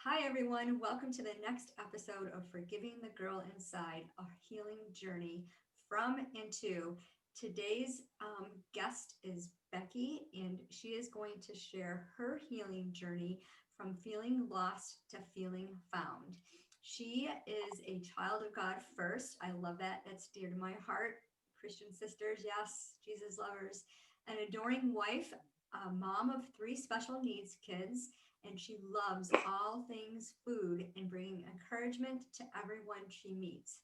Hi, everyone. Welcome to the next episode of Forgiving the Girl Inside, a healing journey from and to. Today's guest is Becky, and she is going to share her healing journey from feeling lost to feeling found. She is a child of God first. I love that. That's dear to my heart. Christian sisters, yes, Jesus lovers, an adoring wife, a mom of three special needs kids, and she loves all things food and bringing encouragement to everyone she meets.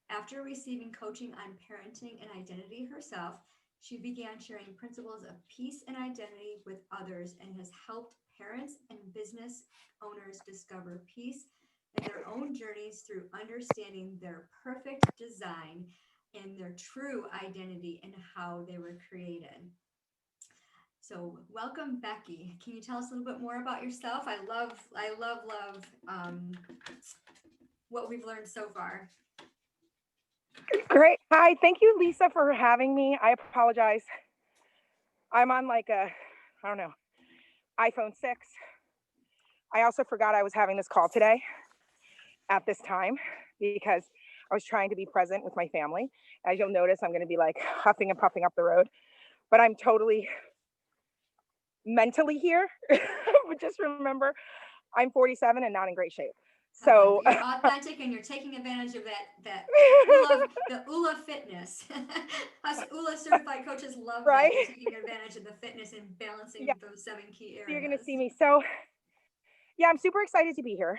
After receiving coaching on parenting and identity herself, she began sharing principles of peace and identity with others and has helped parents and business owners discover peace in their own journeys through understanding their perfect design and their true identity and how they were created. So, welcome, Becky. Can you tell us a little bit more about yourself? I love what we've learned so far. Great. Hi. Thank you, Lisa, for having me. I apologize. I'm on I don't know, iPhone 6. I also forgot I was having this call today at this time because I was trying to be present with my family. As you'll notice, I'm going to be like huffing and puffing up the road, but I'm totally mentally here. But just remember, I'm 47 and not in great shape. So, You're authentic and you're taking advantage of that ULA fitness. Us ULA certified coaches love that. right? You're taking advantage of the fitness and Yeah, balancing those seven key you're going to areas. see me. So, yeah, I'm super excited to be here.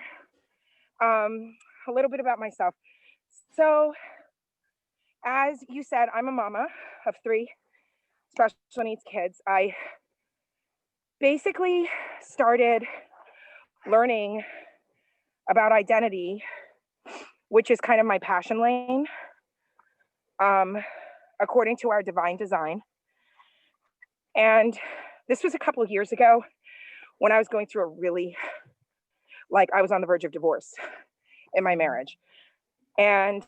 A little bit about myself. So, as you said, I'm a mama of three special needs kids. I basically started learning about identity, which is kind of my passion lane, um, according to our divine design. And this was a couple of years ago when I was going through a really, like, I was on the verge of divorce in my marriage. And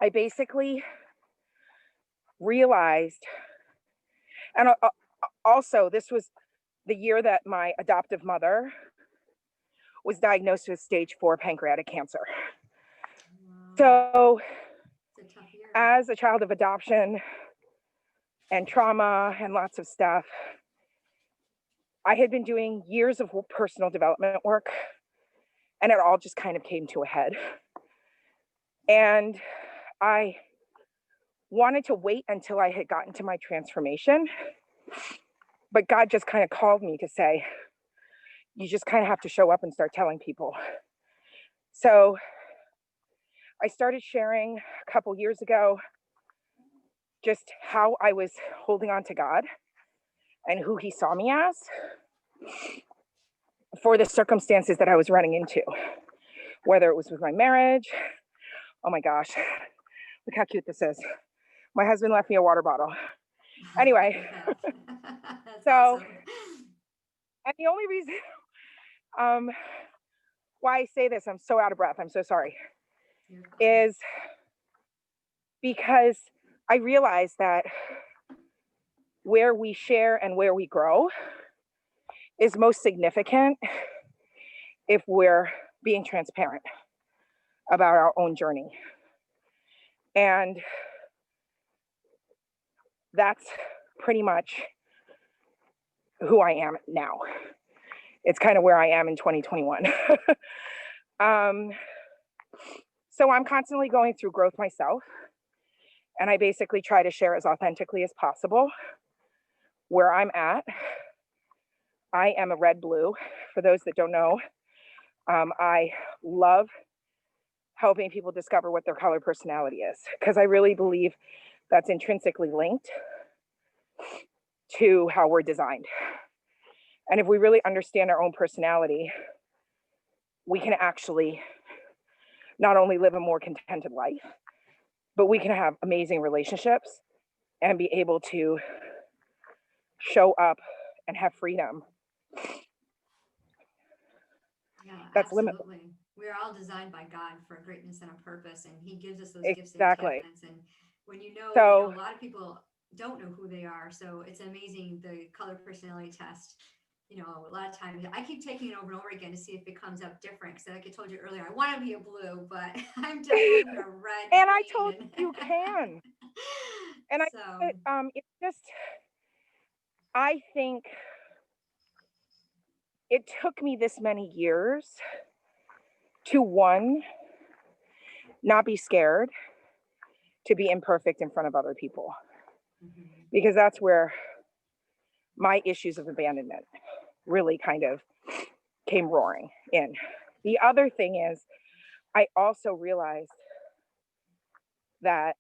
I basically realized, and also, this was the year that my adoptive mother was diagnosed with stage 4 pancreatic cancer. Wow, So, it's a tough year. as a child of adoption and trauma and lots of stuff, I had been doing years of personal development work, and it all just kind of came to a head. And I wanted to wait until I had gotten to my transformation, but God just kind of called me to say, you just kind of have to show up and start telling people. So I started sharing a couple years ago just how I was holding on to God and who He saw me as for the circumstances that I was running into, whether it was with my marriage. Oh my gosh, look how cute this is. My husband left me a water bottle. Anyway, That's so, awesome. and the only reason um, why I say this, I'm so out of breath, I'm so sorry, You're fine. is because I realize that where we share and where we grow is most significant if we're being transparent about our own journey. And that's pretty much who I am now. It's kind of where I am in 2021. um, so I'm constantly going through growth myself. And I basically try to share as authentically as possible where I'm at. I am a red blue. For those that don't know, I love helping people discover what their color personality is because I really believe that's intrinsically linked to how we're designed. And if we really understand our own personality, we can actually not only live a more contented life, but we can have amazing relationships and be able to show up and have freedom Yeah, that's limitless. absolutely. We're all designed by God for greatness and a purpose, and He gives us those gifts and Exactly. talents. And when a So, lot of people don't know who they are. So it's amazing the color personality test. a lot of times I keep taking it over and over again to see if it comes up different. Because like I told you earlier, I want to be a blue, but I'm definitely a red, And I told green, you, you can. And so it's just, I think it took me this many years to one, not be scared to be imperfect in front of other people, mhm, because that's where my issues of abandonment really kind of came roaring in. The other thing is, I also realized that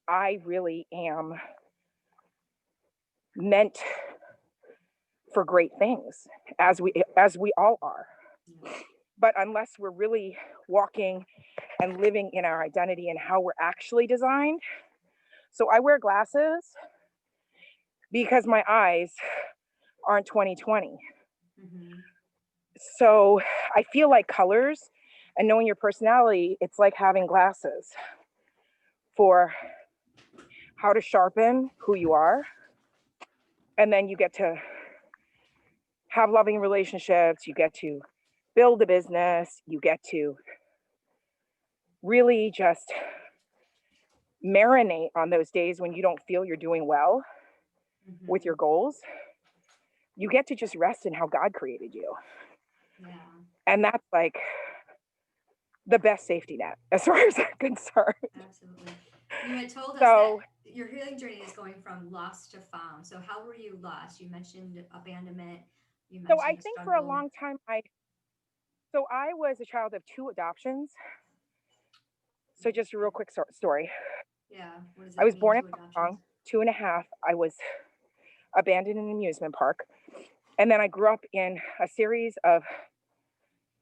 I really am meant for great things, as we all are. yeah, But unless we're really walking and living in our identity and how we're actually designed. So I wear glasses because my eyes aren't 20/20. mhm, So I feel like colors and knowing your personality, it's like having glasses for how to sharpen who you are. And then you get to have loving relationships, you get to build a business, you get to really just marinate on those days when you don't feel you're doing well with your mhm, goals. You get to just rest in how God created you. yeah, And that's like the best safety net as far as I'm concerned. absolutely. You had told us that So, your healing journey is going from lost to found. So how were you lost? You mentioned abandonment. You so I mentioned the think for a struggle. long time, I was a child of two adoptions. So just a real Okay. quick story. Yeah. What does I that was mean? born in Two Hong adoptions. Kong, two and a half. I was abandoned in an amusement park. And then I grew up in a series of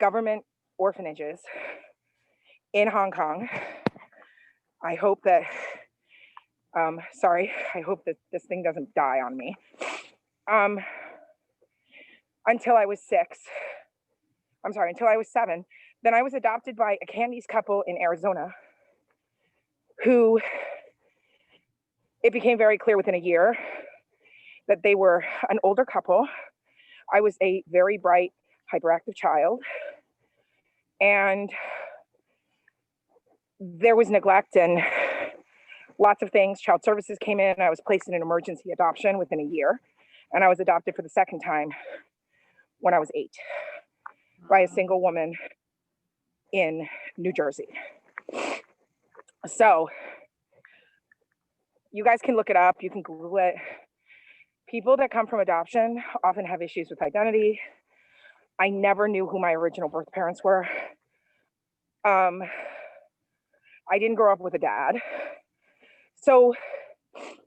government orphanages in Hong Kong. I hope that, sorry, I hope that this thing doesn't die on me. Um, until I was six. I'm sorry, until I was seven. Then I was adopted by a Candice couple in Arizona who it became very clear within a year that they were an older couple. I was a very bright, hyperactive child, and there was neglect and lots of things. Child services came in. I was placed in an emergency adoption within a year, and I was adopted for the second time when I was 8 by a Wow. single woman in New Jersey. So you guys can look it up. You can Google it. People that come from adoption often have issues with identity. I never knew who my original birth parents were. Um, I didn't grow up with a dad. So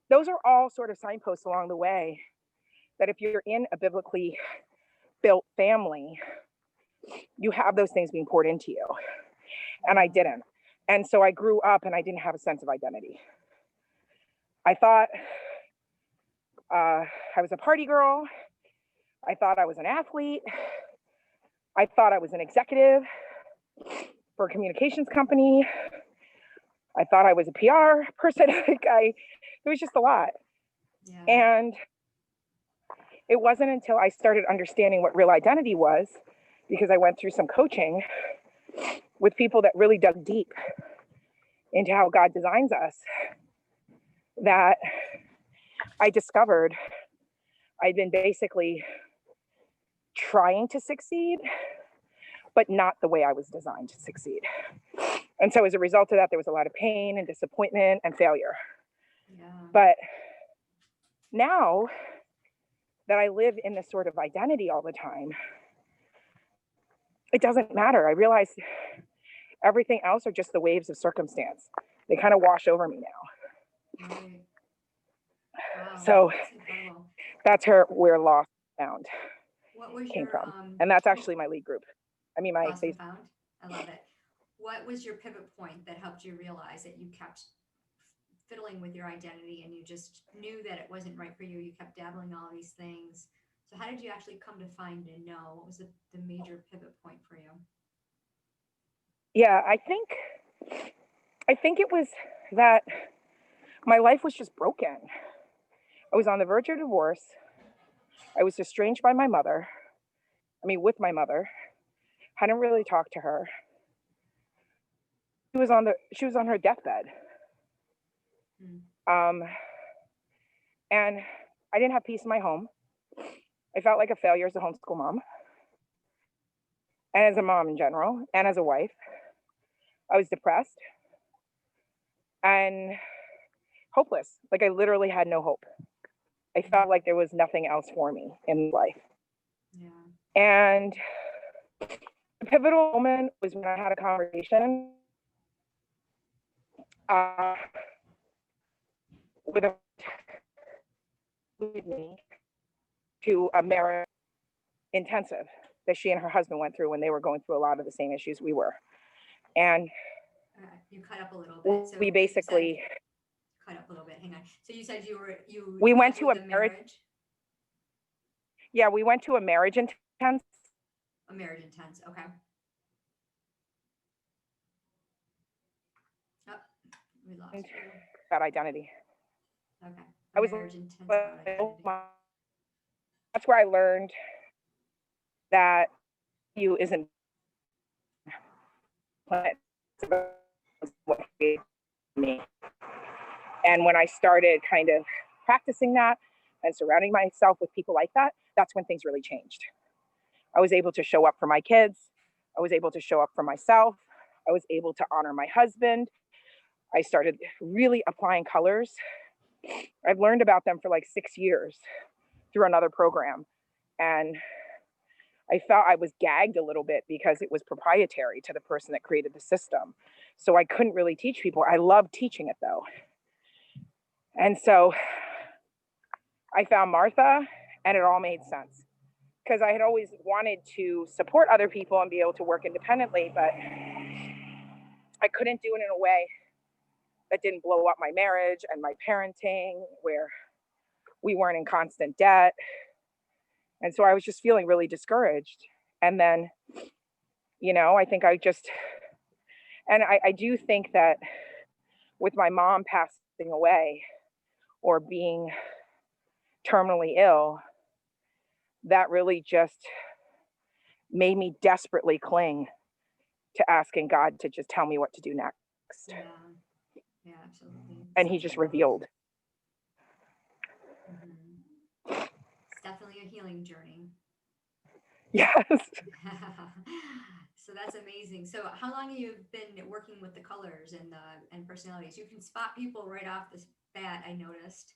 those are all sort of signposts along the way that if you're in a biblically built family, you have those things being poured into you. And I Yeah. didn't. And so I grew up and I didn't have a sense of identity. I thought I was a party girl. I thought I was an athlete. I thought I was an executive for a communications company. I thought I was a PR person. It was just a lot. Yeah. And it wasn't until I started understanding what real identity was, because I went through some coaching with people that really dug deep into how God designs us, that I discovered I'd been basically trying to succeed, but not the way I was designed to succeed. And so as a result of that, there was a lot of pain and disappointment and failure. Yeah. But now that I live in this sort of identity all the time, it doesn't matter. I realize everything else are just the waves of circumstance. They kind of wash over me now. Right. Wow. So That's incredible. that's where Lost Found What was came your from. And that's what actually my lead group. I mean, my lost and Facebook. found? I love it. What was your pivot point that helped you realize that you kept fiddling with your identity and you just knew that it wasn't right for you? You kept dabbling all these things. So how did you actually come to find and know? What was the major pivot point for you? Yeah, I think it was that my life was just broken. I was on the verge of divorce. I was estranged by my mother. I mean, with my mother. Hadn't really talked to her. She was on her deathbed. Mm. Um, and I didn't have peace in my home. I felt like a failure as a homeschool mom and as a mom in general and as a wife. I was depressed and hopeless. Like I literally had no hope. I felt like there was nothing else for me in life. Yeah. And the pivotal moment was when I had a conversation uh, with a lead me to a marriage intensive that she and her husband went through when they were going through a lot of the same issues we were. And You cut up a little bit. So we you said basically cut up a little bit. Hang on. So you said we you went went to a with a marriage. marriage, Yeah, we went to a marriage intense. a marriage intense. Okay. Oh, we lost you. About identity. Okay. A I was marriage intense about like, oh identity. my, that's where I learned that you isn't what created me. And when I started kind of practicing that and surrounding myself with people like that, that's when things really changed. I was able to show up for my kids. I was able to show up for myself. I was able to honor my husband. I started really applying colors. I've learned about them for like 6 years through another program. And I felt I was gagged a little bit because it was proprietary to the person that created the system. So I couldn't really teach people. I love teaching it though. And so I found Martha and it all made sense because I had always wanted to support other people and be able to work independently, but I couldn't do it in a way that didn't blow up my marriage and my parenting, where we weren't in constant debt. And so I was just feeling really discouraged. And then, I think I do think that with my mom passing away or being terminally ill, that really just made me desperately cling to asking God to just tell me what to do next. Yeah. Yeah, absolutely. And he Such a just good point. revealed. It's definitely a healing journey. Yes. So that's amazing. So how long have you been working with the colors and personalities? You can spot people right off the bat. I noticed.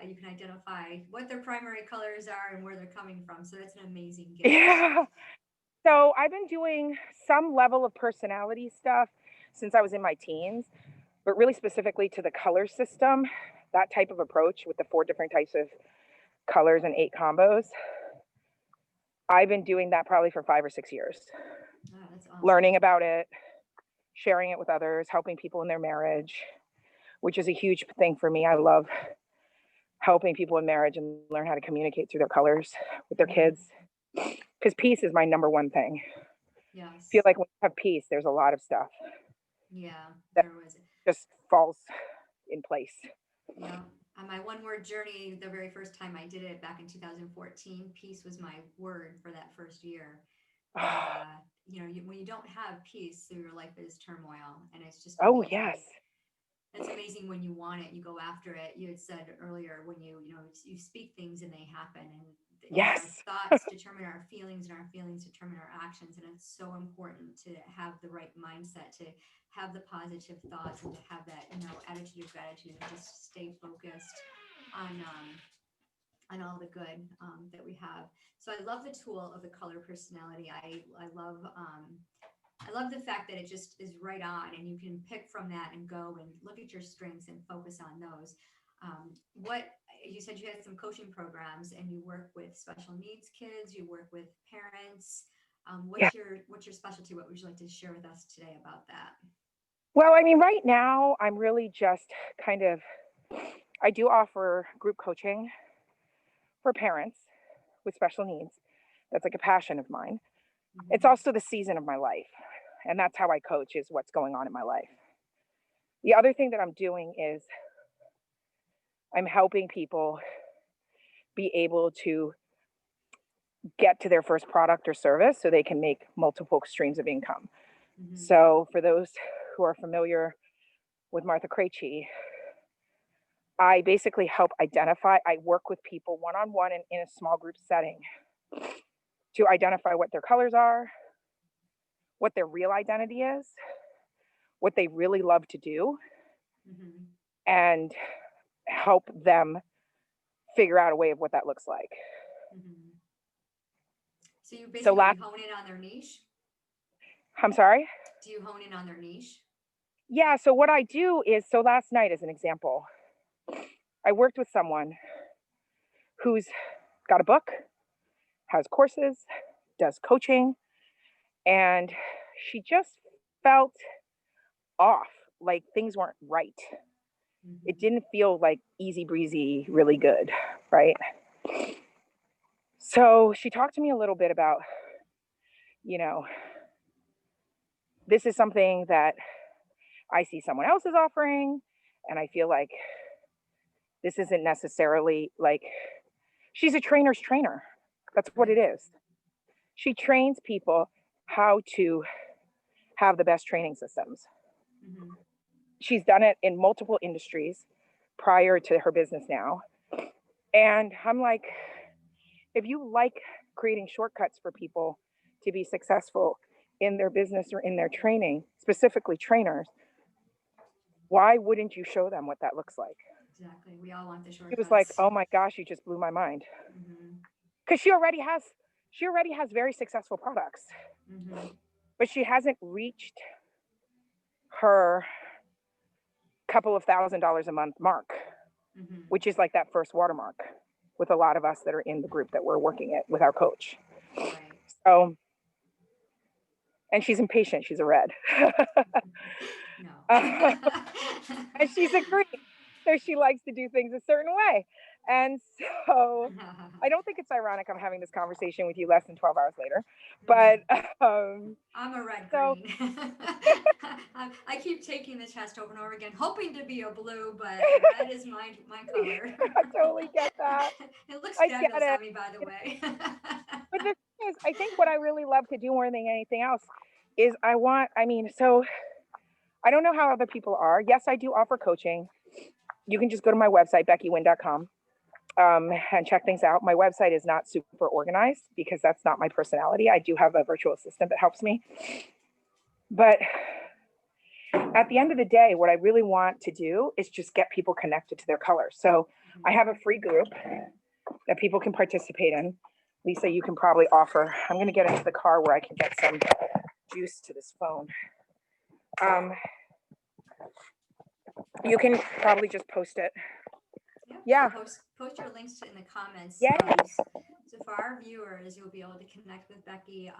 You can identify what their primary colors are and where they're coming from. So that's an amazing gift. Yeah. So I've been doing some level of personality stuff since I was in my teens, but really specifically to the color system, that type of approach with the 4 different types of colors and 8 combos. I've been doing that probably for 5 or 6 years, Oh, that's awesome. learning about it, sharing it with others, helping people in their marriage, which is a huge thing for me. I love helping people in marriage and learn how to communicate through their colors with their kids, because peace is my number one thing. I feel Yes. like when you have peace, there's a lot of stuff Yeah, that there was. just falls in place. Yeah. On my one word journey, the very first time I did it back in 2014, peace was my word for that first year. And, when you don't have peace, so your life is turmoil. And it's just Oh, amazing. yes. It's amazing when you want it, you go after it. You had said earlier when you speak things and they happen. And, our Yes. thoughts determine our feelings and our feelings determine our actions. And it's so important to have the right mindset, to have the positive thoughts and to have that, attitude of gratitude and just stay focused on, all the good that we have. So I love the tool of the color personality. I love the fact that it just is right on and you can pick from that and go and look at your strengths and focus on those. What you said, you had some coaching programs and you work with special needs kids, you work with parents. Yeah. What's your specialty? What would you like to share with us today about that? Well, I mean, right now, I'm really just kind of, I do offer group coaching for parents with special needs. That's like a passion of mine. It's Mm-hmm. also the season of my life. And that's how I coach, is what's going on in my life. The other thing that I'm doing is I'm helping people be able to get to their first product or service so they can make multiple streams of income. Mm-hmm. So for those who are familiar with Martha Krejci, I basically help identify, I work with people one-on-one and in a small group setting to identify what their colors are, what their real identity is, what they really love to do, Mm-hmm. and help them figure out a way of what that looks like. Mm-hmm. So you So basically hone in on their niche? I'm sorry? Do you hone in on their niche? Yeah, so what I do is, so last night as an example, I worked with someone who's got a book, has courses, does coaching, and she just felt off, like things weren't right. Mm-hmm. It didn't feel like easy breezy, really good, right? So she talked to me a little bit about, you know, this is something that I see someone else is offering, and I feel like this isn't necessarily like, she's a trainer's trainer. That's what Right. it is. She trains people how to have the best training systems. Mm-hmm. She's done it in multiple industries prior to her business now. And I'm like, if you like creating shortcuts for people to be successful in their business or in their training, specifically trainers, why wouldn't you show them what that looks like? Exactly. We all want the She was like, shortcuts. oh my gosh, you just blew my mind. Mm-hmm. Because she already has very successful products, Mm-hmm. but she hasn't reached her couple of $1,000s a month mark, Mm-hmm. which is like that first watermark with a lot of us that are in the group that we're working it with our coach. Right. So, and she's impatient. She's a red. No. And she's a green. So she likes to do things a certain way. And so I don't think it's ironic I'm having this conversation with you less than 12 hours later. But I'm a red so green. I keep taking the test over and over again, hoping to be a blue, but red is my color. I totally get that. It looks I get fabulous it. on me, by the way. But the thing is, I think what I really love to do more than anything else is so I don't know how other people are. Yes, I do offer coaching. You can just go to my website, beckywynne.com, and check things out. My website is not super organized because that's not my personality. I do have a virtual assistant that helps me. But at the end of the day, what I really want to do is just get people connected to their colors. So I have a free group that people can participate in. Lisa, you can probably offer. I'm going to get into the car where I can get some juice to this phone. You can probably just post it. Yeah. Post your links in the comments. Yeah. So for our viewers, you'll be able to connect with Becky,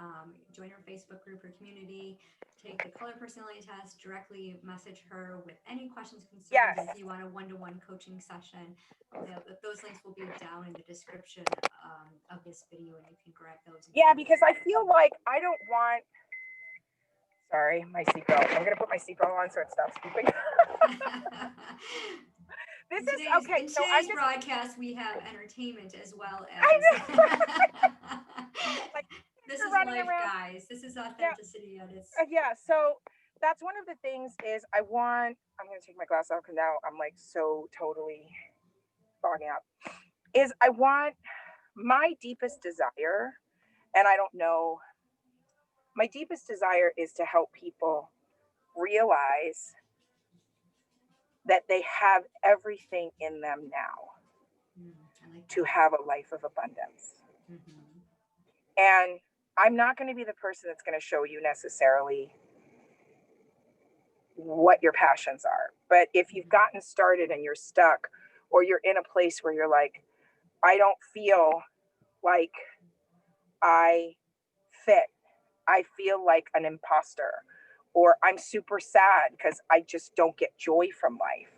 join her Facebook group or community, take the color personality test, directly message her with any questions, concerns. Yes. If you want a one-to-one coaching session, those links will be down in the description of this video, and you can grab those. Yeah, because I feel like I don't want. Sorry, my seatbelt. I'm gonna put my seatbelt on so it stops beeping. This is okay. In So today's broadcast, we have entertainment as well I as. know. Like, This you're is running life, around. guys. This is authenticity at its. Yeah. So that's one of the things is I'm gonna take my glasses off because now I'm like so totally fogging up. Is I want my deepest desire, and I don't know. My deepest desire is to help people realize that they have everything in them now I like to that. have a life of abundance. Mm-hmm. And I'm not going to be the person that's going to show you necessarily what your passions are. But if you've gotten started and you're stuck, or you're in a place where you're like, I don't feel like I fit, I feel like an imposter, or I'm super sad because I just don't get joy from life.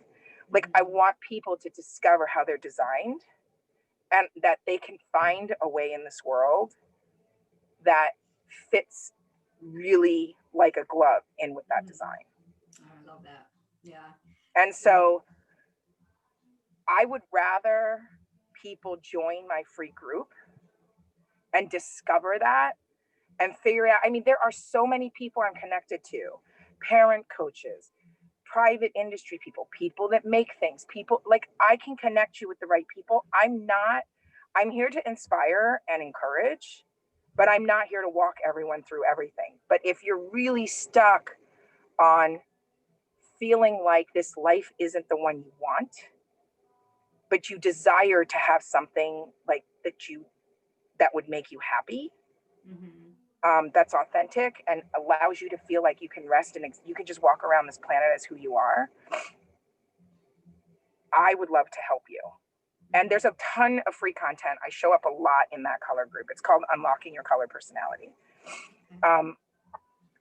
Like, I want people to discover how they're designed and that they can find a way in this world that fits really like a glove in with that design. I love that. Yeah. And so I would rather people join my free group and discover that and figure out. I mean, there are so many people I'm connected to, parent coaches, private industry people, people that make things, people like I can connect you with the right people. I'm here to inspire and encourage, but I'm not here to walk everyone through everything. But if you're really stuck on feeling like this life isn't the one you want, but you desire to have something like that would make you happy, that's authentic and allows you to feel like you can rest and you can just walk around this planet as who you are, I would love to help you. And there's a ton of free content. I show up a lot in that color group. It's called Unlocking Your Color Personality.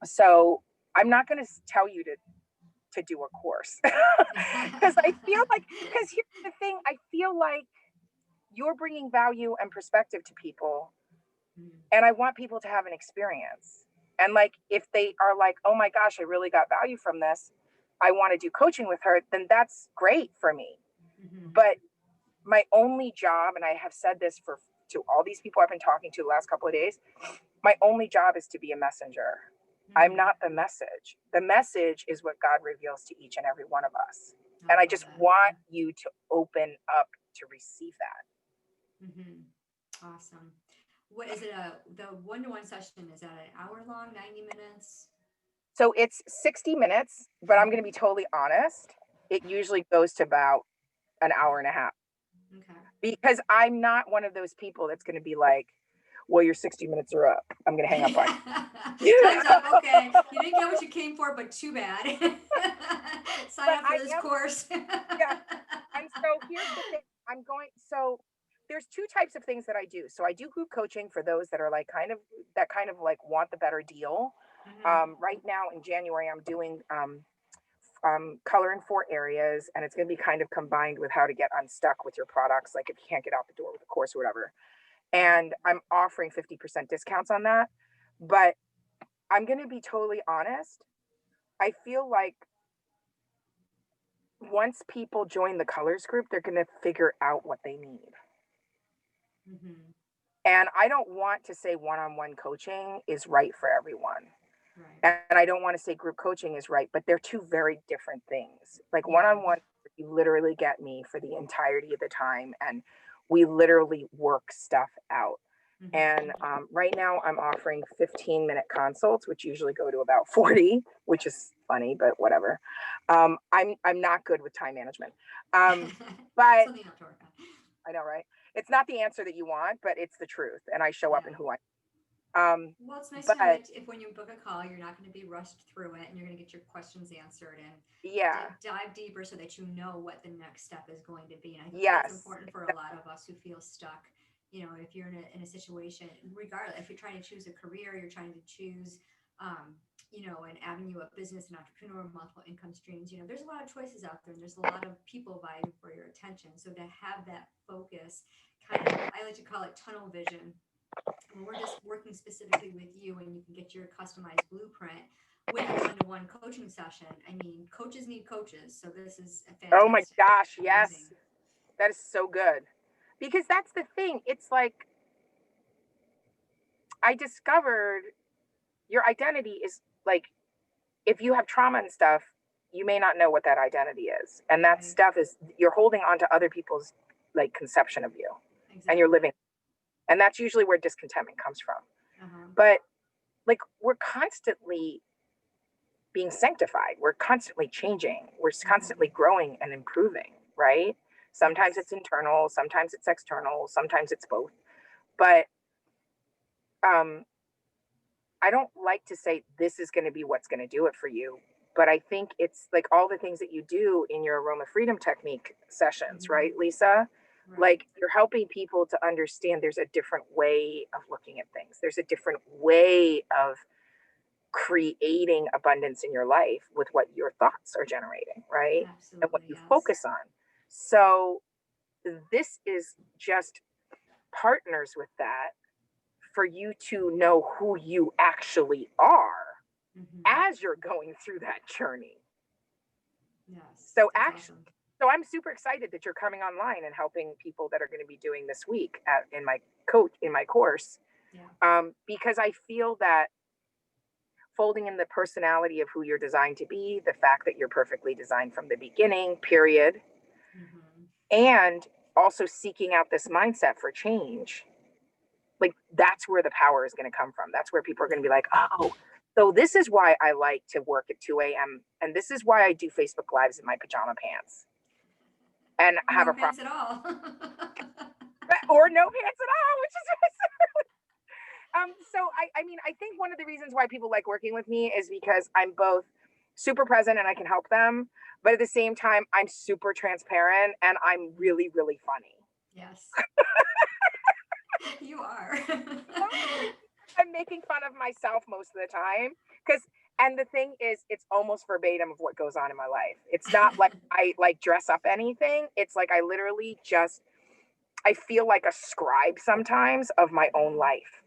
So I'm not going to tell you to do a course because I feel like, because here's the thing, I feel like you're bringing value and perspective to people, and I want people to have an experience. And like, if they are like, oh my gosh, I really got value from this, I want to do coaching with her, then that's great for me. But my only job, and I have said this to all these people I've been talking to the last couple of days, my only job is to be a messenger. I'm not the message. The message is what God reveals to each and every one of us. And I just want you to open up to receive that. Awesome. What is it? The one-to-one session, is that an hour long, 90 minutes? So it's 60 minutes, but I'm going to be totally honest. It usually goes to about an hour and a half. Okay. Because I'm not one of those people that's going to be like, well, your 60 minutes are up. I'm going to hang up on you. Time's up. Okay. You didn't get what you came for, but too bad. Sign up for this course. Yeah. And so here's the thing. So there's two types of things that I do. So I do group coaching for those that are like kind of like want the better deal. Right now in January, I'm doing color in 4 areas, and it's going to be kind of combined with how to get unstuck with your products, like if you can't get out the door with a course or whatever. And I'm offering 50% discounts on that. But I'm going to be totally honest. I feel like once people join the colors group, they're going to figure out what they need. And I don't want to say one-on-one coaching is right for everyone. Right. And I don't want to say group coaching is right, but they're two very different things. Like one-on-one, you literally get me for the entirety of the time, and we literally work stuff out. And right now I'm offering 15-minute consults, which usually go to about 40, which is funny, but whatever. I'm not good with time management. But something not to work on. I know, right? It's not the answer that you want, but it's the truth. And I show up in who I am. Well, it's nice to know that if when you book a call, you're not going to be rushed through it, and you're going to get your questions answered and dive deeper so that you know what the next step is going to be. And I think that's important for a lot of us who feel stuck. You know, if you're in a situation, regardless, if you're trying to choose a career, you're trying to choose, an avenue of business, an entrepreneur, multiple income streams, there's a lot of choices out there, and there's a lot of people vying for your attention. So to have that focus, kind of, I like to call it tunnel vision, when we're just working specifically with you, and you can get your customized blueprint with a one-to-one coaching session. I mean, coaches need coaches. So this is a fantastic. Oh my gosh, yes. That is so good. Because that's the thing. It's like, I discovered your identity is like, if you have trauma and stuff, you may not know what that identity is. And that stuff is, you're holding on to other people's like conception of you. And you're living. And that's usually where discontentment comes from. But like, we're constantly being sanctified. We're constantly changing. We're constantly growing and improving, right? Sometimes it's internal, sometimes it's external, sometimes it's both. But I don't like to say this is going to be what's going to do it for you. But I think it's like all the things that you do in your Aroma Freedom Technique sessions, right, Lisa? Right. Like, you're helping people to understand there's a different way of looking at things. There's a different way of creating abundance in your life with what your thoughts are generating, right? Absolutely, and what you focus on. So this is just partners with that for you to know who you actually are as you're going through that journey. Yes. So actually, awesome. So I'm super excited that you're coming online and helping people that are going to be doing this week in my course. Yeah. Because I feel that folding in the personality of who you're designed to be, the fact that you're perfectly designed from the beginning, period, Mm-hmm. and also seeking out this mindset for change, like that's where the power is going to come from. That's where people are going to be like, oh, so this is why I like to work at 2 a.m. And this is why I do Facebook Lives in my pajama pants and Or have no a problem. pants at all. Or no pants at all, which is so I mean, I think one of the reasons why people like working with me is because I'm both super present and I can help them, but at the same time, I'm super transparent and I'm really, really funny. Yes, you are. I'm making fun of myself most of the time because, and the thing is, it's almost verbatim of what goes on in my life. It's not like I like dress up anything. It's like I literally just, I feel like a scribe sometimes of my own life,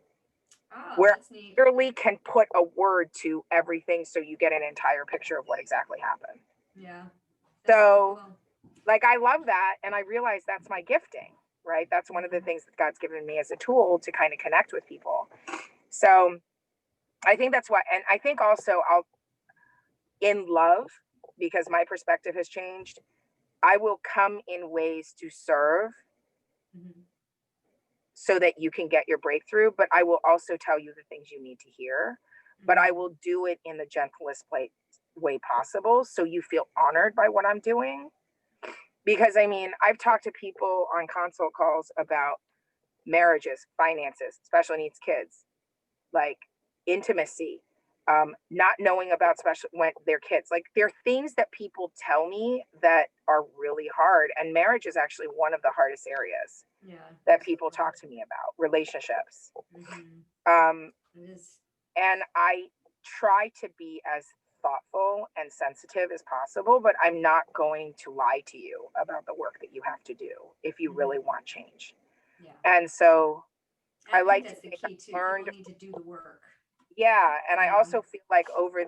Oh, where that's neat. I literally can put a word to everything so you get an entire picture of what exactly happened. Yeah, that's so So, cool. like, I love that. And I realize that's my gifting, right? That's one of the Mm-hmm. things that God's given me as a tool to kind of connect with people. So, I think that's what, and I think also I'll, in love, because my perspective has changed, I will come in ways to serve Mm-hmm. so that you can get your breakthrough. But I will also tell you the things you need to hear. But I Mm-hmm. will do it in the gentlest way possible so you feel honored by what I'm doing. Because I mean, I've talked to people on consult calls about marriages, finances, special needs kids, like intimacy, not knowing about special when they're kids. Like there are things that people tell me that are really hard, and marriage is actually one of the hardest areas Yeah, that that's people hard. talk to me about relationships. Mm-hmm. Um, It is. and I try to be as thoughtful and sensitive as possible, but I'm not going to lie to you about the work that you have to do if you really Mm-hmm. want change. Yeah. And so And I I think like to that's the think key too. I've People learned, need to do the work. yeah, and You I know. also feel like over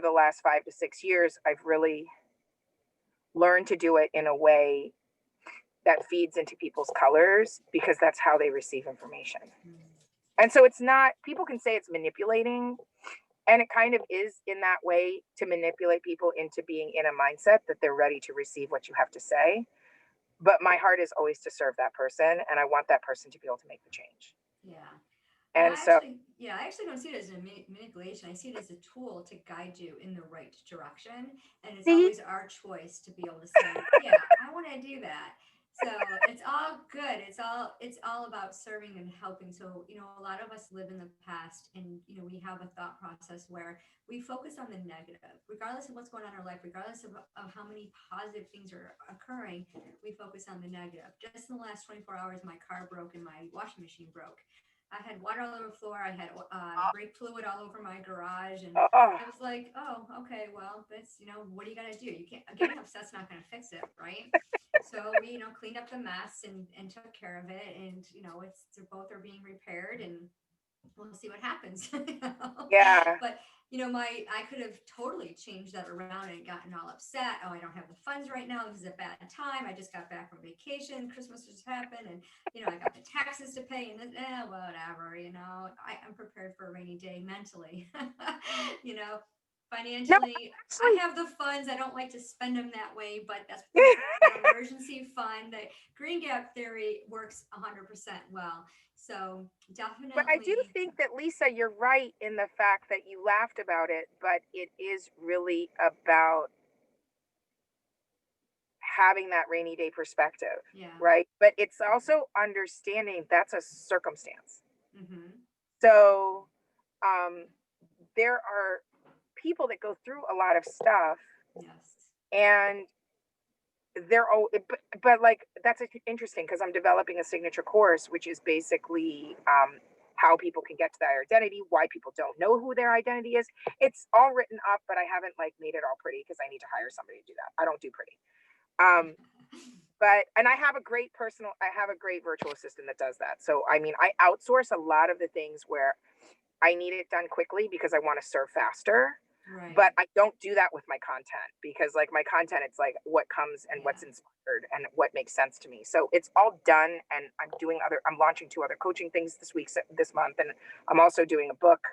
the last 5 to 6 years, I've really learned to do it in a way that feeds into people's colors because that's how they receive information. Mm-hmm. And so it's not, people can say it's manipulating, and it kind of is in that way to manipulate people into being in a mindset that they're ready to receive what you have to say. But my heart is always to serve that person, and I want that person to be able to make the change. Yeah. Well, And so, I actually don't see it as a manipulation. I see it as a tool to guide you in the right direction. And it's see, always our choice to be able to say, yeah, I want to do that. So it's all good. It's all about serving and helping. So, a lot of us live in the past and, we have a thought process where we focus on the negative, regardless of what's going on in our life, regardless of how many positive things are occurring, we focus on the negative. Just in the last 24 hours, my car broke and my washing machine broke. I had water all over the floor. I had brake fluid all over my garage, and oh, I was like, "Oh, okay. Well, that's what are you gonna do? You can't getting upset's not gonna fix it, right?" So we, cleaned up the mess and took care of it, and they're both are being repaired, and we'll see what happens. yeah, But I could have totally changed that around and gotten all upset. Oh, I don't have the funds right now. This is a bad time. I just got back from vacation. Christmas just happened, and I got the taxes to pay, and whatever. I'm prepared for a rainy day mentally. you know, no, Financially, I actually, have the funds. I don't like to spend them that way, but that's there's that emergency fund. The green gap theory works 100% well. So but I do definitely, think that Lisa, you're right in the fact that you laughed about it, but it is really about having that rainy day perspective, yeah. right? But it's also understanding that's a circumstance. Mm-hmm. So um, there are people that go through a lot of stuff, Yes. and they're all, but like that's interesting because I'm developing a signature course, which is basically how people can get to their identity, why people don't know who their identity is. It's all written up, but I haven't like made it all pretty because I need to hire somebody to do that. I don't do pretty. Um, but and I have a great virtual assistant that does that. So I mean, I outsource a lot of the things where I need it done quickly because I want to serve faster. Right. But I don't do that with my content because like my content, it's like what comes and Yeah. what's inspired and what makes sense to me. So it's all done. And I'm launching 2 other coaching things this month. And I'm also doing a book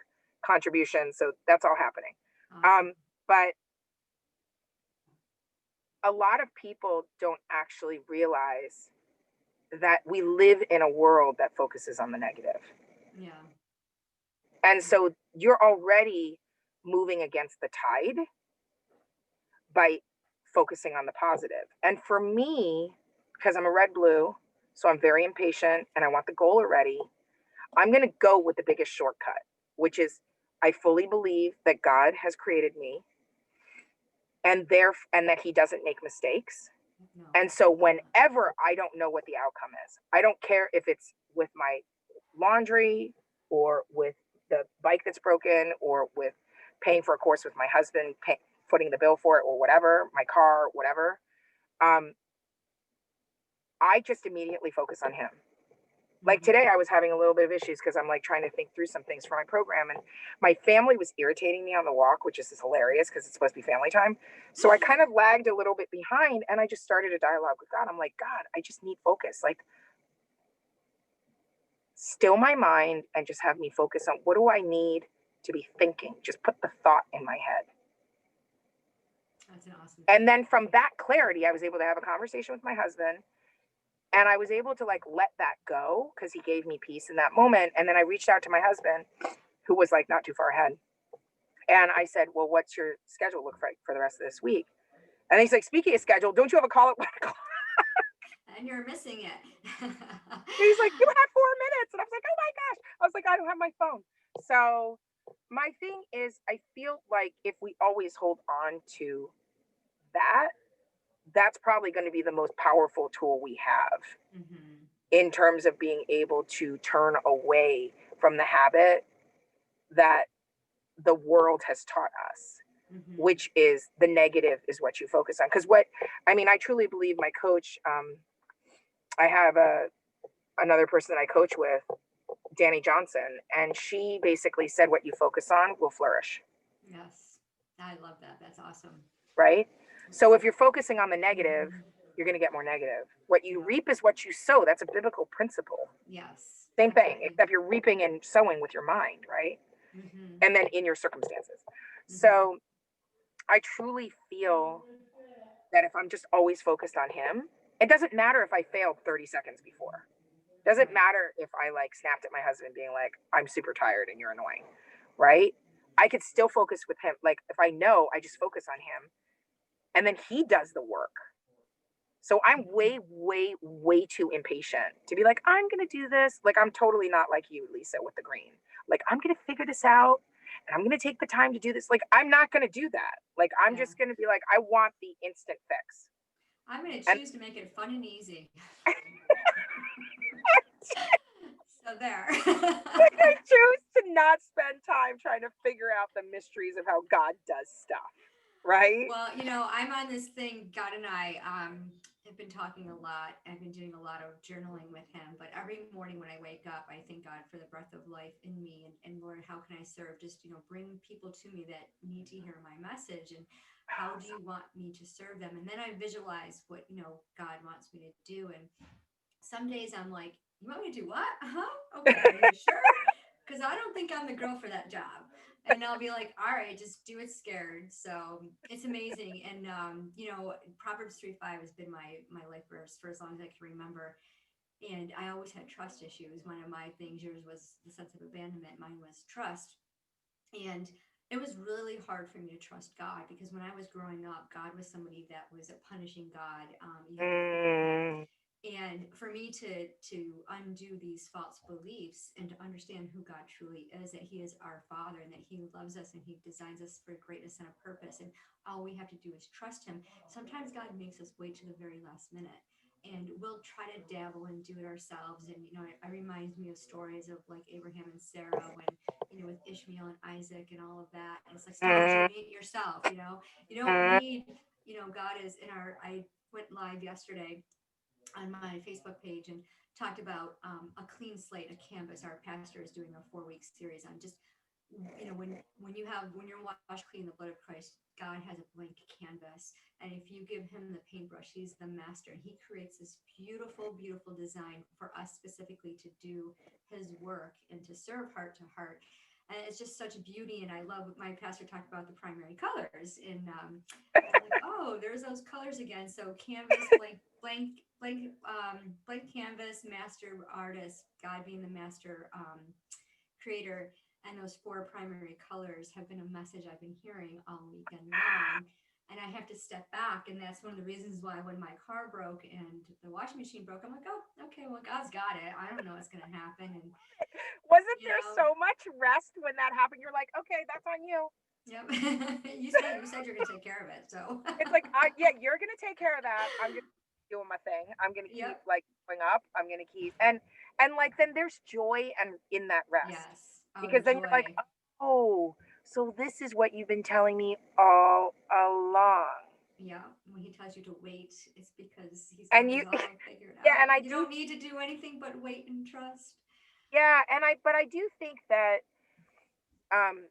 contribution. So that's all happening. Awesome. But a lot of people don't actually realize that we live in a world that focuses on the negative. Yeah. And so you're already moving against the tide by focusing on the positive. And for me, because I'm a red blue, so I'm very impatient and I want the goal already, I'm going to go with the biggest shortcut, which is I fully believe that God has created me and that he doesn't make mistakes. No. And so whenever I don't know what the outcome is, I don't care if it's with my laundry or with the bike that's broken or with paying for a course with my husband, footing the bill for it or whatever, my car, whatever. Um, I just immediately focus on him. Like today, I was having a little bit of issues because I'm like trying to think through some things for my program, and my family was irritating me on the walk, which is hilarious because it's supposed to be family time. So I kind of lagged a little bit behind, and I just started a dialogue with God. I'm like, God, I just need focus. Like, still my mind and just have me focus on what do I need to be thinking. Just put the thought in my head. That's an awesome And tip. then from that clarity, I was able to have a conversation with my husband. And I was able to like let that go because he gave me peace in that moment. And then I reached out to my husband, who was like not too far ahead. And I said, well, what's your schedule look like for the rest of this week? And he's like, speaking of schedule, don't you have a call at 1 o'clock? And you're missing it. He's like, you have 4 minutes. And I was like, oh my gosh. I was like, I don't have my phone. So my thing is, I feel like if we always hold on to that, that's probably going to be the most powerful tool we have Mm-hmm. in terms of being able to turn away from the habit that the world has taught us, Mm-hmm. which is the negative is what you focus on. Because what I mean, I truly believe my coach. I have another person that I coach with, Danny Johnson, and she basically said, "What you focus on will flourish." Yes. I love that. That's awesome. Right. So if you're focusing on the negative, you're going to get more negative. What you Yeah. reap is what you sow. That's a biblical principle. Yes. Same thing, Absolutely. except you're reaping and sowing with your mind, right? Mm-hmm. And then in your circumstances. Mm-hmm. So I truly feel that if I'm just always focused on him, it doesn't matter if I failed 30 seconds before. Doesn't Right. matter if I like snapped at my husband being like, I'm super tired and you're annoying, right? I could still focus with him. Like if I know, I just focus on him and then he does the work. So I'm Mm-hmm. way, way, way too impatient to be like, I'm going to do this. Like, I'm totally not like you, Lisa, with the green. Like, I'm going to figure this out and I'm going to take the time to do this. Like, I'm not going to do that. Like, I'm Yeah. just going to be like, I want the instant fix. I'm going to And choose to make it fun and easy. So there. I choose to not spend time trying to figure out the mysteries of how God does stuff. Right? Well, I'm on this thing. God and I have been talking a lot. I've been doing a lot of journaling with him. But every morning when I wake up, I thank God for the breath of life in me. And Lord, how can I serve? Just, bring people to me that need to hear my message. And how do you want me to serve them? And then I visualize what, God wants me to do. And some days I'm like, you want me to do what? Okay, are you sure? Because I don't think I'm the girl for that job. And I'll be like, all right, just do it scared. So it's amazing. And Proverbs 3:5 has been my life verse for as long as I can remember. And I always had trust issues. One of my things, yours was the sense of abandonment, mine was trust. And it was really hard for me to trust God because when I was growing up, God was somebody that was a punishing God. You had to fear him, Mm, and for me to undo these false beliefs and to understand who God truly is, that he is our father and that he loves us and he designs us for greatness and a purpose, and all we have to do is trust him. Sometimes God makes us wait to the very last minute, and we'll try to dabble and do it ourselves. And it reminds me of stories of like Abraham and Sarah when with Ishmael and Isaac and all of that. And it's like, stop mm, doing it yourself. You don't mm, need, God is in our. I went live yesterday on my Facebook page and talked about a clean slate, a canvas. Our pastor is doing a 4-week series on just when you're washed clean in the blood of Christ, God has a blank canvas, and if you give him the paintbrush, he's the master, and he creates this beautiful, beautiful design for us specifically to do his work and to serve heart to heart. And it's just such beauty. And I love what my pastor talked about the primary colors. And I'm like, oh, there's those colors again. So canvas, blank canvas, master artist, God being the master creator, and those four primary colors have been a message I've been hearing all weekend long. And I have to step back. And that's one of the reasons why when my car broke and the washing machine broke, I'm like, oh, okay, well, God's got it. I don't know what's going to happen. And, Wasn't you there know, so much rest when that happened? You're like, okay, that's on you. yep. you said you're going to take care of it. So, It's like, yeah, you're gonna take care of that. I'm just doing my thing. I'm gonna keep yep. like going up. I'm gonna keep and like then there's joy and in that rest Yes. Oh, the because then you're like, joy. oh, so this is what you've been telling me all along. Yeah. When he tells you to wait, it's because he's And got you, it all figured yeah, and out. I You do, don't need to do anything but wait and trust. yeah, but I do think that um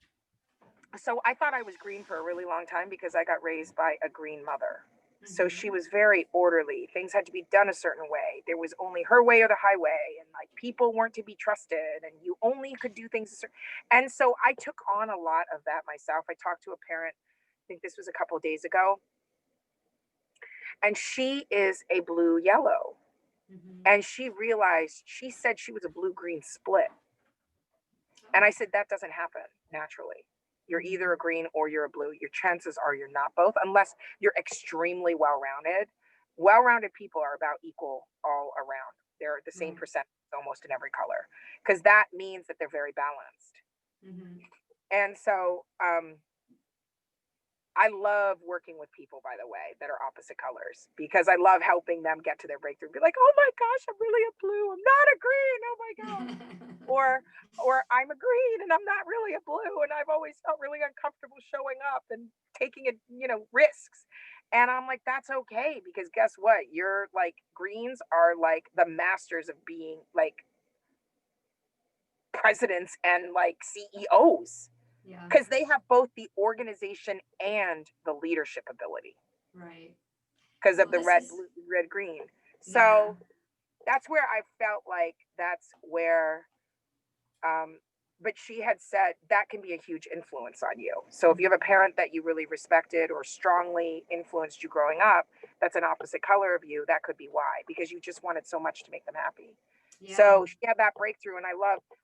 so I thought I was green for a really long time because I got raised by a green mother. So she Mm-hmm. was very orderly. Things had to be done a certain way. There was only her way or the highway, and like people weren't to be trusted, and you only could do things a certain. And so I took on a lot of that myself. I talked to a parent. I think this was a couple of days ago, and she is a blue yellow, Mm-hmm. and she realized she said she was a blue green split. And Oh. I said, that doesn't happen naturally. You're either Mm-hmm. a green or you're a blue. Your chances are you're not both, unless you're extremely well rounded. Well rounded people are about equal all around. They're the same Right. percent almost in every color because that means that they're very balanced. Mm-hmm. And so I love working with people, by the way, that are opposite colors because I love helping them get to their breakthrough. Be like, oh my gosh, I'm really a blue. I'm not a green. Oh my gosh. Or I'm a green and I'm not really a blue and I've always felt really uncomfortable showing up and taking it, risks. And I'm like, that's okay because guess what? You're like greens are like the masters of being like presidents and like CEOs Yeah. because they have both the organization and the leadership ability Right. because of Well, the this red, is, blue, red, green. yeah. So that's where I felt like that's where um, but she had said that can be a huge influence on you. So if you have a Mm-hmm. parent that you really respected or strongly influenced you growing up, that's an opposite color of you, that could be why, because you just wanted so much to make them happy. Yeah. So she had that breakthrough, and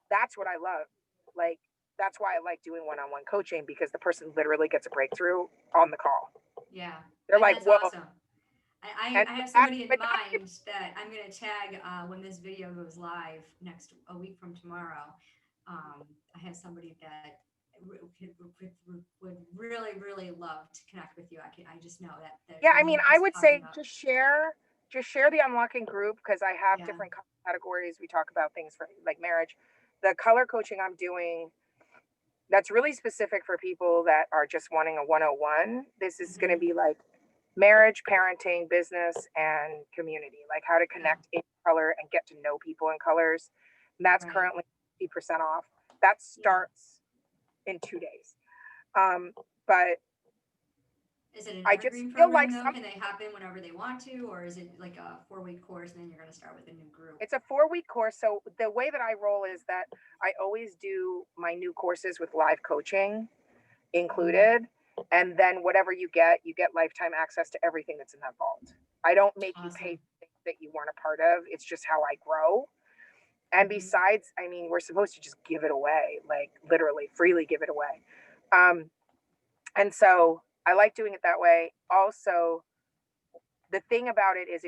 that's what I love. Like, that's why I like doing one on one coaching because the person literally gets a breakthrough on the call. Yeah. They're And like, that's whoa. awesome. I, And I but have that, somebody in but that gives, mind that I'm going to tag when this video goes live a week from tomorrow. I have somebody that would really, really love to connect with you. I just know that yeah, I mean, need I is would say popping up. just share the unlocking group because I have Yeah. different categories. We talk about things for like marriage. The color coaching I'm doing that's really specific for people that are just wanting a 101. This is going to Mm-hmm. be like marriage, parenting, business, and community, like how to Yeah. connect in color and get to know people in colors. And that's Right. currently 50% off. That Yeah. starts in 2 days. But Is it an I just evergreen feel program like though? Can they hop in whenever they want to, or is it like a 4 week course and then you're going to start with a new group? it's a 4 week course. So the way that I roll is that I always do my new courses with live coaching Mm-hmm. included. And then whatever you get lifetime access to everything that's in that vault. I don't make you pay Awesome. for things that you weren't a part of. It's just how I grow. And Mm-hmm. besides, I mean, we're supposed to just give it away, like literally freely give it away. Um, and so I like doing it that way. Also, the thing about it is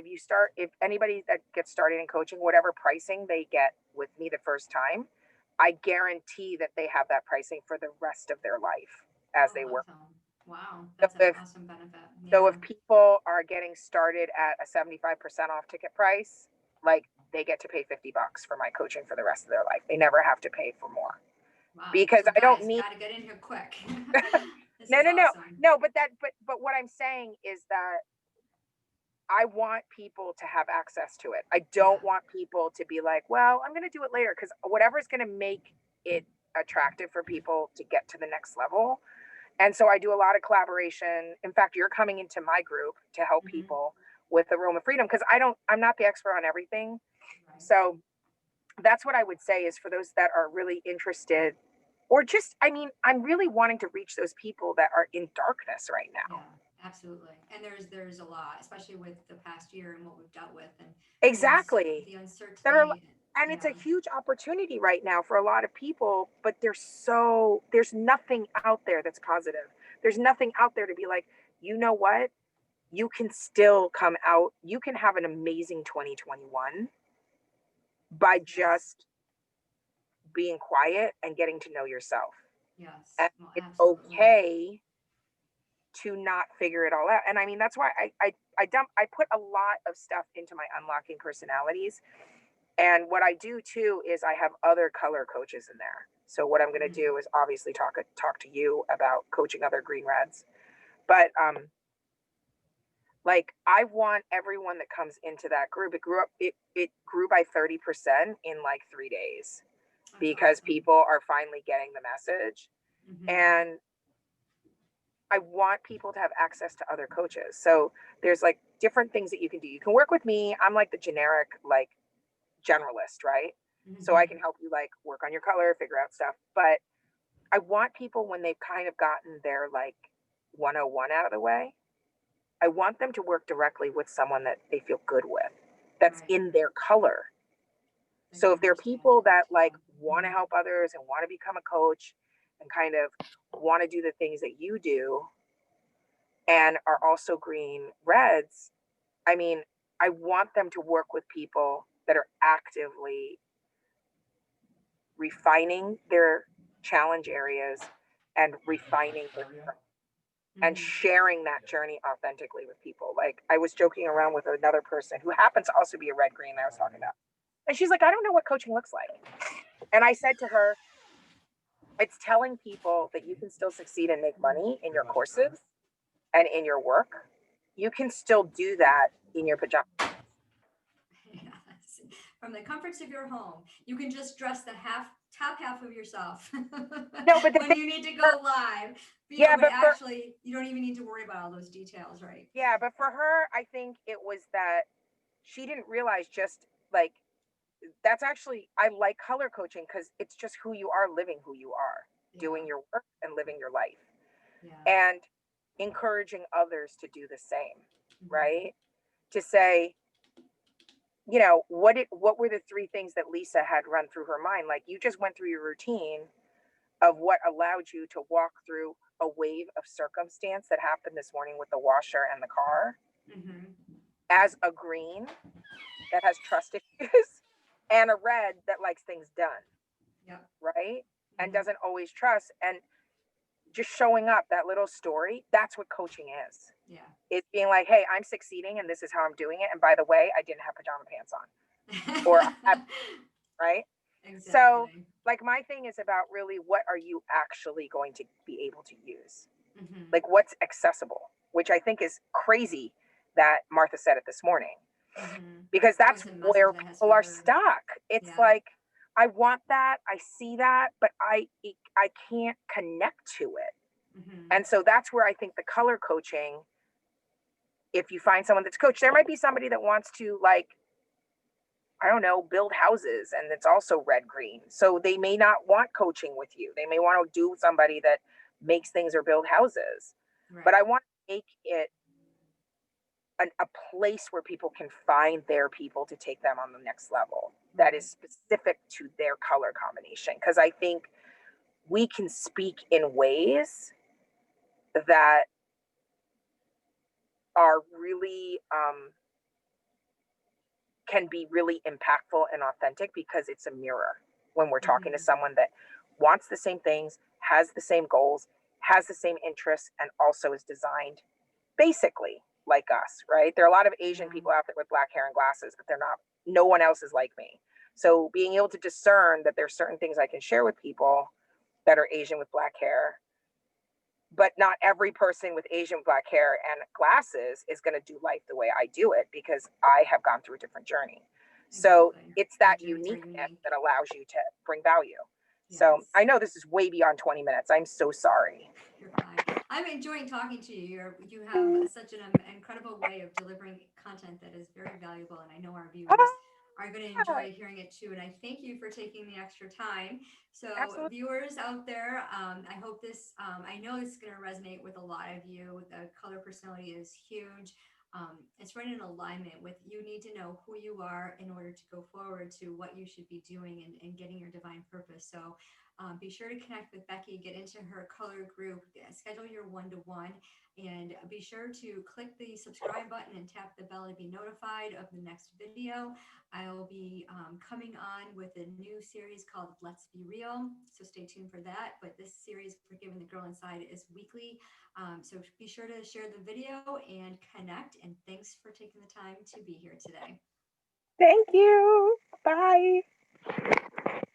if anybody that gets started in coaching, whatever pricing they get with me the first time, I guarantee that they have that pricing for the rest of their life as Oh, they work. awesome. Wow. So That's an if awesome benefit. so Yeah. if people are getting started at a 75% off ticket price, like they get to pay $50 for my coaching for the rest of their life. They never have to pay for more Wow. because So I don't guys, need got to get in here quick. This no is no no awesome. no but what I'm saying is that I want people to have access to it. I Yeah. don't want people to be like, well, I'm going to do it later because whatever is going to make it attractive for people to get to the next level. And so I do a lot of collaboration. In fact, you're coming into my group to help Mm-hmm. people with the Room of Freedom because I'm not the expert on everything. Right. So that's what I would say is for those that are really interested, or just, I mean, I'm really wanting to reach those people that are in darkness right now. Yeah, absolutely. And there's a lot, especially with the past year and what we've dealt with and Exactly. the That are, uncertainty. and it's a Yeah. huge opportunity right now for a lot of people, but there's nothing out there that's positive. There's nothing out there to be like, you know what? You can still come out. You can have an amazing 2021 by Yes. just being quiet and getting to know yourself. Yes. And Well, it's absolutely. okay to not figure it all out. And I memean, that's why I put a lot of stuff into my unlocking personalities. And what I do too is I have other color coaches in there. So what I'm going to Mm-hmm. do is obviously talk to you about coaching other green reds. But like I want everyone that comes into that group. It grew by 30% in like 3 days That's because awesome. people are finally getting the message. Mm-hmm. And I want people to have access to other coaches. So there's like different things that you can do. You can work with me. I'm like the generic, like generalist, right? So I Mm-hmm. can help you like work on your color, figure out stuff. But I want people when they've kind of gotten their like 101 out of the way, I want them to work directly with someone that they feel good with, that's Right. in their color. That can So if there are understand people it. that like Yeah. want to Mm-hmm. help others and want to become a coach and kind of want to do the things that you do and are also green reds, I mean, I want them to work with people that are actively refining their challenge areas and refining their and Mm-hmm. sharing that journey authentically with people. Like I was joking around with another person who happens to also be a red green that I was talking about. And she's like, I don't know what coaching looks like. And I said to her, it's telling people that you can still succeed and make money in your courses and in your work. You can still do that in your pajamas. Yes. From the comforts of your home, you can just dress the top half of yourself No, but the when thing, you need to for, go live. You know, yeah, but but for actually, you don't even need to worry about all those details, right? yeah, but for her, I think it was that she didn't realize just like that's actually I like color coaching because it's just who you are, living who you are, Yeah. doing your work and living your life, Yeah. and encouraging others to do the same, Mm-hmm. right? To say, what were the three things that Lisa had run through her mind? Like you just went through your routine of what allowed you to walk through a wave of circumstance that happened this morning with the washer and the car Mm-hmm. as a green that has trust issues and a red that likes things done, Yep. right? And Mm-hmm. doesn't always trust. And just showing up, that little story, that's what coaching is. Yeah. It's being like, hey, I'm succeeding and this is how I'm doing it. And by the way, I didn't have pajama pants on. Or right? So Exactly. like my thing is about really what are you actually going to be able to use? Mm-hmm. Like what's accessible, which I think is crazy that Martha said it this morning. Mm-hmm. Because That that's was a message where that has to people be are heard. stuck. It's Yeah. like I want that, I see that, but I can't connect to it. Mm-hmm. And so that's where I think the color coaching, if you find someone that's coached, there might be somebody that wants to like I don't know, build houses and it's also red green. So they may not want coaching with you. They may want to do somebody that makes things or build houses. But Right. I want to make it a place where people can find their people to take them on the next level that is Right. specific to their color combination. Because I think we can speak in ways that are really can be really impactful and authentic because it's a mirror when we're talking to Mm-hmm. someone that wants the same things, has the same goals, has the same interests, and also is designed basically like us, right? There are a lot of Asian Yeah. people out there with black hair and glasses, but they're not, no one else is like me. So being able to discern that there's certain things I can share with people that are Asian with black hair, but not every person with Asian black hair and glasses is going to do life the way I do it because I have gone through a different journey. So Exactly. it's Our that journeys are uniqueness unique. that allows you to bring value. So Yes. I know this is way beyond 20 minutes. I'm so sorry. You're fine. I'm enjoying talking to you. You have such an incredible way of delivering content that is very valuable, and I know our viewers are going to Ah, enjoy hearing it too. And I thank you for taking the extra time. So, absolutely. viewers out there, I hope this. I know this is going to resonate with a lot of you. The color personality is huge. It's right in alignment with you need to know who you are in order to go forward to what you should be doing and getting your divine purpose. So be sure to connect with Becky, get into her color group, schedule your one-to-one, and be sure to click the subscribe button and tap the bell to be notified of the next video. I will be coming on with a new series called Let's Be Real, so stay tuned for that. But this series, Forgiving the Girl Inside, is weekly. So be sure to share the video and connect. And thanks for taking the time to be here today. Thank you. Bye.